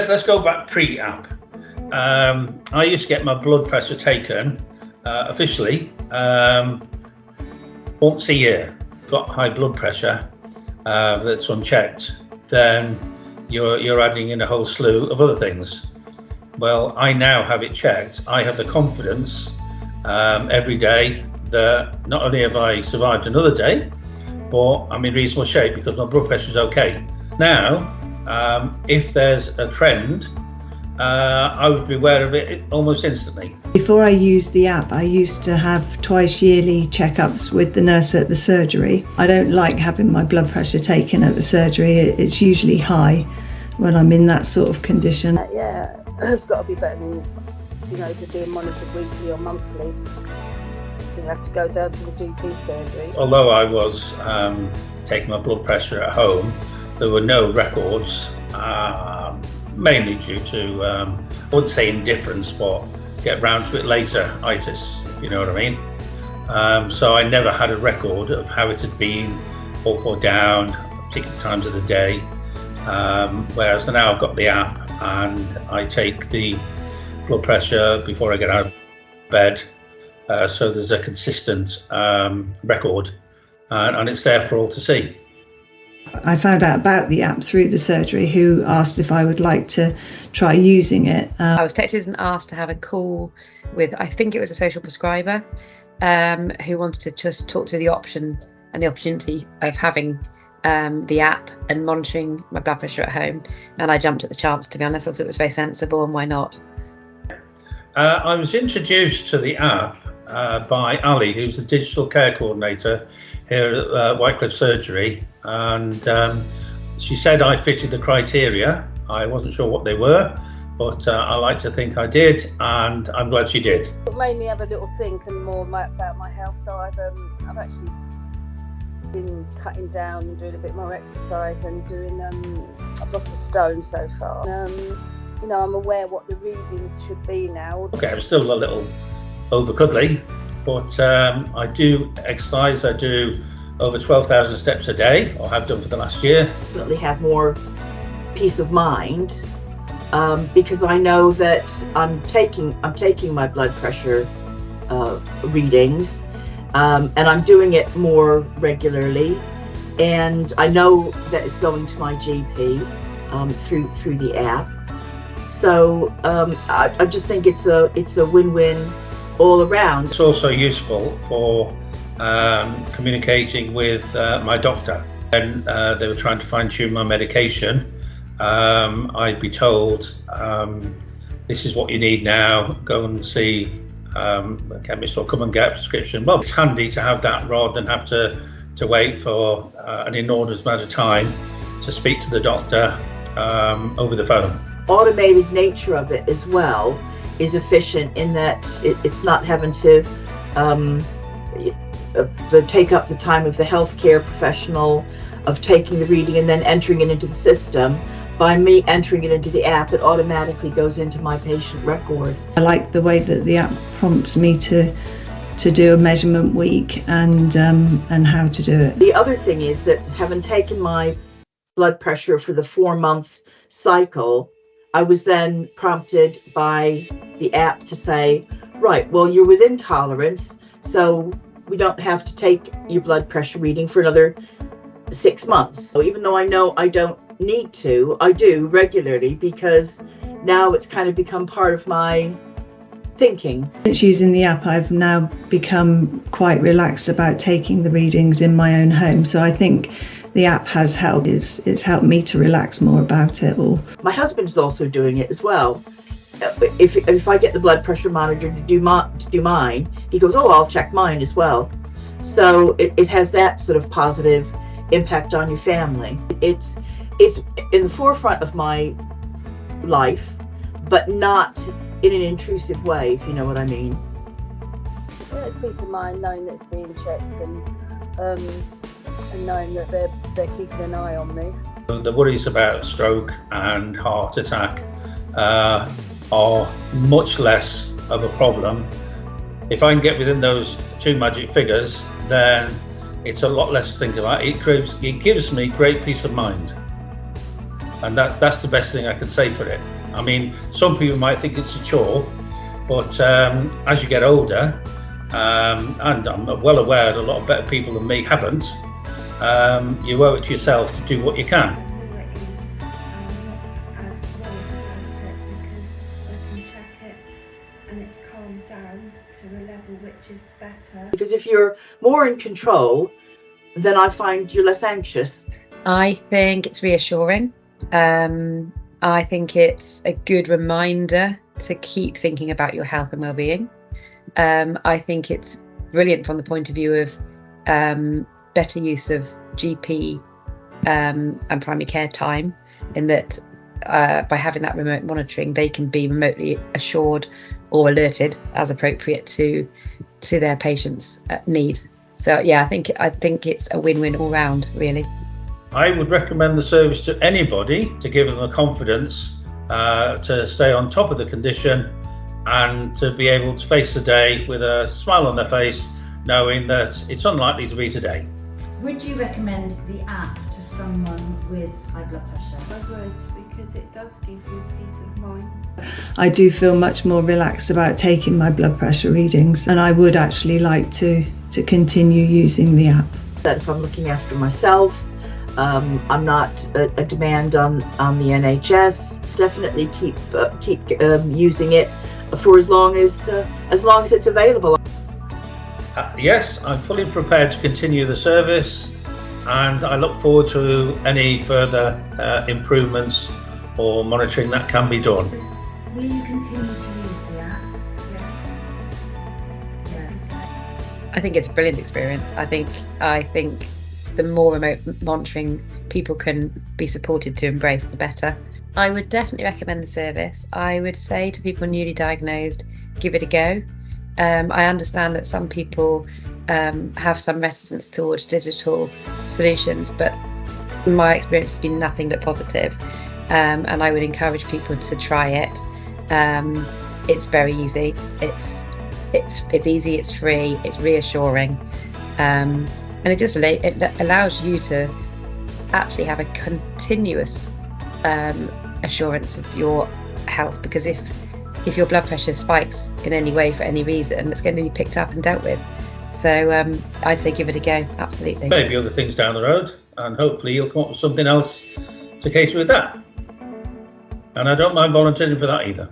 Let's go back pre-app. I used to get my blood pressure taken officially once a year. Got high blood pressure that's unchecked, then you're adding in a whole slew of other things. Well, I now have it checked. I have the confidence every day that not only have I survived another day, but I'm in reasonable shape because my blood pressure is okay. Now, if there's a trend, I would be aware of it almost instantly. Before I used the app, I used to have twice yearly checkups with the nurse at the surgery. I don't like having my blood pressure taken at the surgery. It's usually high when I'm in that sort of condition. Yeah, it's got to be better than, if you're being monitored weekly or monthly. So you have to go down to the GP surgery. Although I was taking my blood pressure at home, there were no records, mainly due to, I wouldn't say indifference, but get round to it later, itis, if you know what I mean. So I never had a record of how it had been, up or down, particular times of the day. Whereas now I've got the app and I take the blood pressure before I get out of bed. So there's a consistent record and it's there for all to see. I found out about the app through the surgery, who asked if I would like to try using it. I was texted and asked to have a call with, I think it was a social prescriber, who wanted to just talk through the option and the opportunity of having the app and monitoring my blood pressure at home. And I jumped at the chance, to be honest. I thought it was very sensible, and why not? I was introduced to the app by Ali, who's the digital care coordinator here at Whitecliff Surgery, and she said I fitted the criteria. I wasn't sure what they were, but I like to think I did, and I'm glad she did. It made me have a little think and more about my health, so I've actually been cutting down and doing a bit more exercise and doing, I've lost a stone so far. I'm aware what the readings should be now. Okay, I'm still a little over cuddly, but I do exercise. I do over 12,000 steps a day, or have done for the last year. Definitely have more peace of mind because I know that I'm taking my blood pressure readings, and I'm doing it more regularly, and I know that it's going to my GP through the app. So I just think it's a win-win all around. It's also useful for communicating with my doctor. When they were trying to fine-tune my medication, I'd be told, this is what you need now, go and see a chemist or come and get a prescription. Well, it's handy to have that rather than have to wait for an inordinate amount of time to speak to the doctor over the phone. Automated nature of it as well is efficient in that it's not having to take up the time of the healthcare professional of taking the reading and then entering it into the system. By me entering it into the app, it automatically goes into my patient record. I like the way that the app prompts me to do a measurement week and how to do it. The other thing is that having taken my blood pressure for the 4-month cycle, I was then prompted by the app to say, right, well, you're within tolerance, so we don't have to take your blood pressure reading for another 6 months. So even though I know I don't need to, I do regularly because now it's kind of become part of my thinking. Since using the app, I've now become quite relaxed about taking the readings in my own home. So I think the app has helped. It's helped me to relax more about it all. My husband is also doing it as well. If I get the blood pressure monitor to do mine, he goes, oh, I'll check mine as well. So it has that sort of positive impact on your family. It's in the forefront of my life, but not in an intrusive way, if you know what I mean. Yeah, it's peace of mind knowing that it's being checked and knowing that they're keeping an eye on me. The worries about stroke and heart attack are much less of a problem if I can get within those two magic figures, then it's a lot less to think about. It gives me great peace of mind, and that's the best thing I can say for it. I mean, some people might think it's a chore, but as you get older, and I'm well aware that a lot of better people than me haven't, you owe it to yourself to do what you can. Because if you're more in control, then I find you're less anxious. I think it's reassuring. I think it's a good reminder to keep thinking about your health and well-being. I think it's brilliant from the point of view of better use of GP and primary care time, in that by having that remote monitoring, they can be remotely assured or alerted as appropriate to their patients' needs. So yeah, I think it's a win-win all round, really. I would recommend the service to anybody to give them the confidence to stay on top of the condition and to be able to face the day with a smile on their face, knowing that it's unlikely to be today. Would you recommend the app to someone with high blood pressure? I would, because it does give you peace of mind. I do feel much more relaxed about taking my blood pressure readings, and I would actually like to continue using the app. That if I'm looking after myself, I'm not a demand on the NHS. Definitely keep using it for as long as it's available. Yes, I'm fully prepared to continue the service, and I look forward to any further improvements or monitoring that can be done. Will you continue to use the app? Yes. I think it's a brilliant experience. I think the more remote monitoring people can be supported to embrace, the better. I would definitely recommend the service. I would say to people newly diagnosed, give it a go. I understand that some people have some reticence towards digital solutions, but my experience has been nothing but positive, and I would encourage people to try it. It's very easy. It's easy. It's free. It's reassuring, and it allows you to actually have a continuous assurance of your health, because if your blood pressure spikes in any way for any reason, it's going to be picked up and dealt with. So I'd say give it a go, absolutely. Maybe other things down the road, and hopefully you'll come up with something else to cater with that. And I don't mind volunteering for that either.